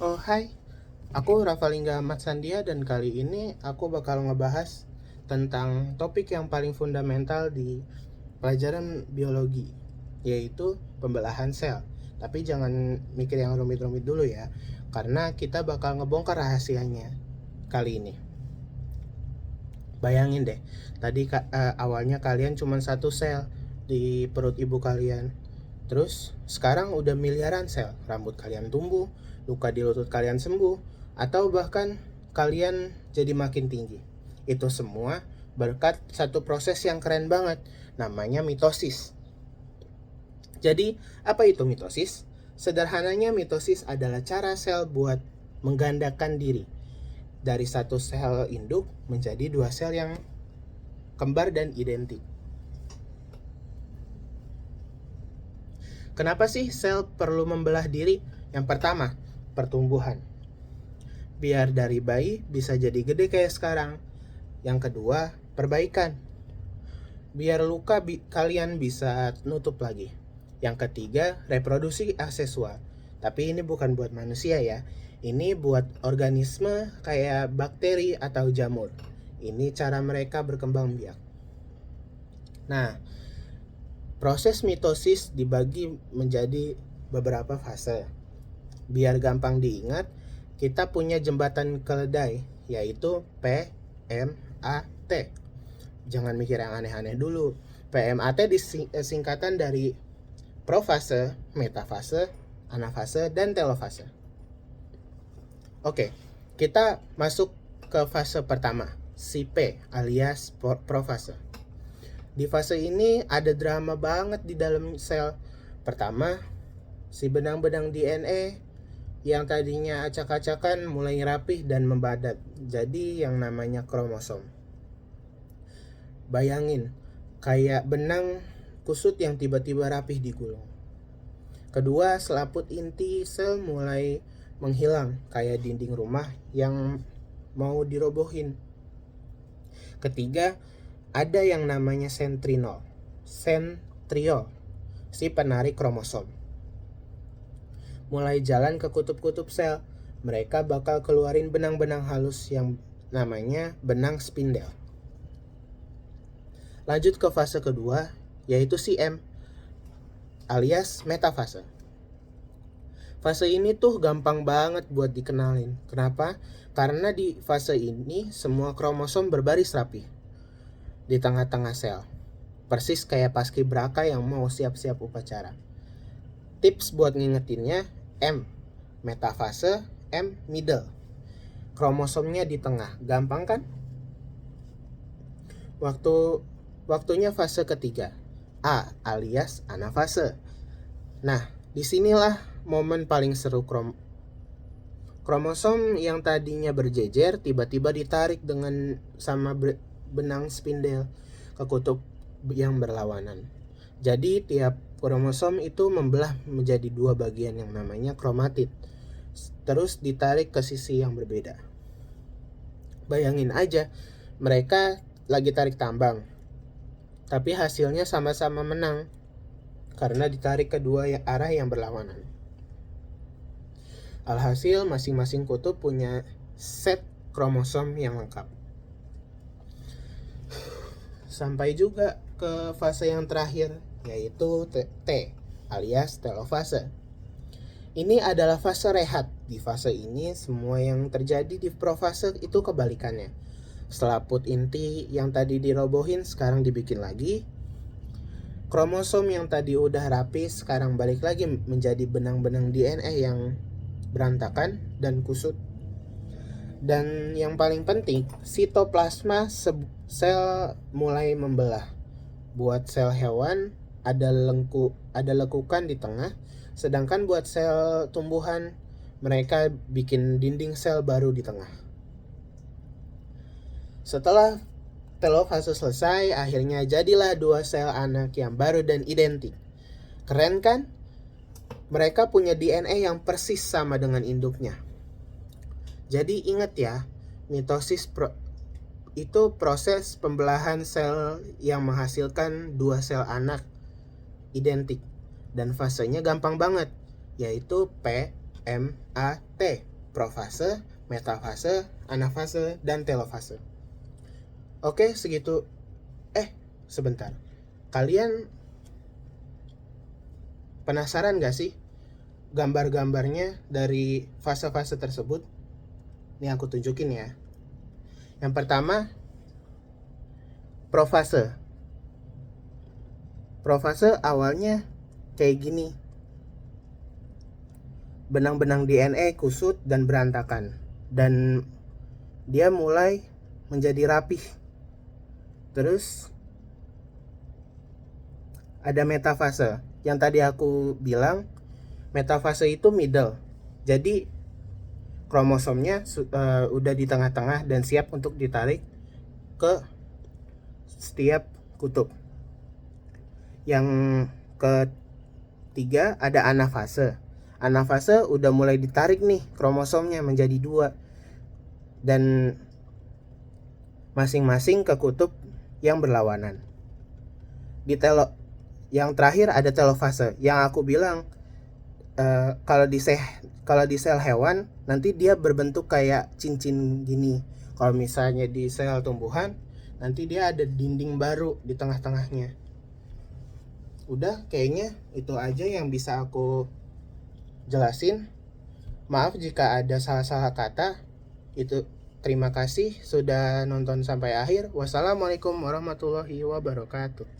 Oh hai, aku Ravalingga Ahmad Sandia dan kali ini aku bakal ngebahas tentang topik yang paling fundamental di pelajaran biologi, yaitu pembelahan sel. Tapi jangan mikir yang rumit-rumit dulu ya, karena kita bakal ngebongkar rahasianya kali ini. Bayangin deh, tadi awalnya kalian cuma satu sel di perut ibu kalian. Terus sekarang udah miliaran sel, rambut kalian tumbuh, luka di lutut kalian sembuh, atau bahkan kalian jadi makin tinggi. Itu semua berkat satu proses yang keren banget, namanya mitosis. Jadi, apa itu mitosis? Sederhananya mitosis adalah cara sel buat menggandakan diri dari satu sel induk menjadi dua sel yang kembar dan identik. Kenapa sih sel perlu membelah diri? Yang pertama, pertumbuhan. Biar dari bayi bisa jadi gede kayak sekarang. Yang kedua, perbaikan. Biar luka kalian bisa nutup lagi. Yang ketiga, reproduksi aseksual. Tapi ini bukan buat manusia ya. Ini buat organisme kayak bakteri atau jamur. Ini cara mereka berkembang biak. Nah, proses mitosis dibagi menjadi beberapa fase. Biar gampang diingat, kita punya jembatan keledai, yaitu PMAT. Jangan mikir yang aneh-aneh dulu. PMAT disingkatan dari profase, metafase, anafase, dan telofase. Oke, kita masuk ke fase pertama, si P alias profase. Di fase ini ada drama banget di dalam sel. Pertama, si benang-benang DNA yang tadinya acak-acakan mulai rapih dan membadat. Jadi yang namanya kromosom. Bayangin, kayak benang kusut yang tiba-tiba rapih digulung. Kedua, selaput inti sel mulai menghilang, kayak dinding rumah yang mau dirobohin. Ketiga, ada yang namanya sentriol, si penarik kromosom. Mulai jalan ke kutub-kutub sel, mereka bakal keluarin benang-benang halus yang namanya benang spindel. Lanjut ke fase kedua, yaitu si M, alias metafase. Fase ini tuh gampang banget buat dikenalin. Kenapa? Karena di fase ini semua kromosom berbaris rapi di tengah-tengah sel, persis kayak paskibraka yang mau siap-siap upacara. Tips buat ngingetinnya, M metafase, M middle, kromosomnya di tengah. Gampang kan? Waktunya fase ketiga, A alias anafase. Nah, disinilah momen paling seru. Kromosom yang tadinya berjejer tiba-tiba ditarik sama benang spindel ke kutub yang berlawanan. Jadi tiap kromosom itu membelah menjadi dua bagian yang namanya kromatid. Terus ditarik ke sisi yang berbeda. Bayangin aja, mereka lagi tarik tambang, tapi hasilnya sama-sama menang karena ditarik kedua arah yang berlawanan. Alhasil masing-masing kutub punya set kromosom yang lengkap. Sampai juga ke fase yang terakhir, yaitu T alias telofase. Ini adalah fase rehat. Di fase ini semua yang terjadi di profase itu kebalikannya. Selaput inti yang tadi dirobohin sekarang dibikin lagi. Kromosom yang tadi udah rapi sekarang balik lagi menjadi benang-benang DNA yang berantakan dan kusut. Dan yang paling penting, sitoplasma sel mulai membelah. Buat sel hewan ada lekukan di tengah, sedangkan buat sel tumbuhan mereka bikin dinding sel baru di tengah. Setelah telofase selesai, akhirnya jadilah dua sel anak yang baru dan identik. Keren kan? Mereka punya DNA yang persis sama dengan induknya. Jadi ingat ya, mitosis itu proses pembelahan sel yang menghasilkan dua sel anak identik. Dan fasenya gampang banget, yaitu PMAT. profase, metafase, anafase, dan telofase. Oke, segitu. Sebentar. Kalian penasaran gak sih gambar-gambarnya dari fase-fase tersebut? Ini aku tunjukin ya. Yang pertama, profase. Profase awalnya kayak gini. Benang-benang DNA kusut dan berantakan. Dan dia mulai menjadi rapih. Terus ada metafase. Yang tadi aku bilang, metafase itu middle. Jadi kromosomnya udah di tengah-tengah dan siap untuk ditarik ke setiap kutub. Yang ketiga ada anafase. Anafase udah mulai ditarik nih kromosomnya menjadi 2 dan masing-masing ke kutub yang berlawanan. Yang terakhir ada telofase. Yang aku bilang kalau di sel hewan nanti dia berbentuk kayak cincin gini. Kalau misalnya di sel tumbuhan nanti dia ada dinding baru di tengah-tengahnya. Udah, kayaknya itu aja yang bisa aku jelasin. Maaf jika ada salah-salah kata. Itu terima kasih sudah nonton sampai akhir. Wassalamualaikum warahmatullahi wabarakatuh.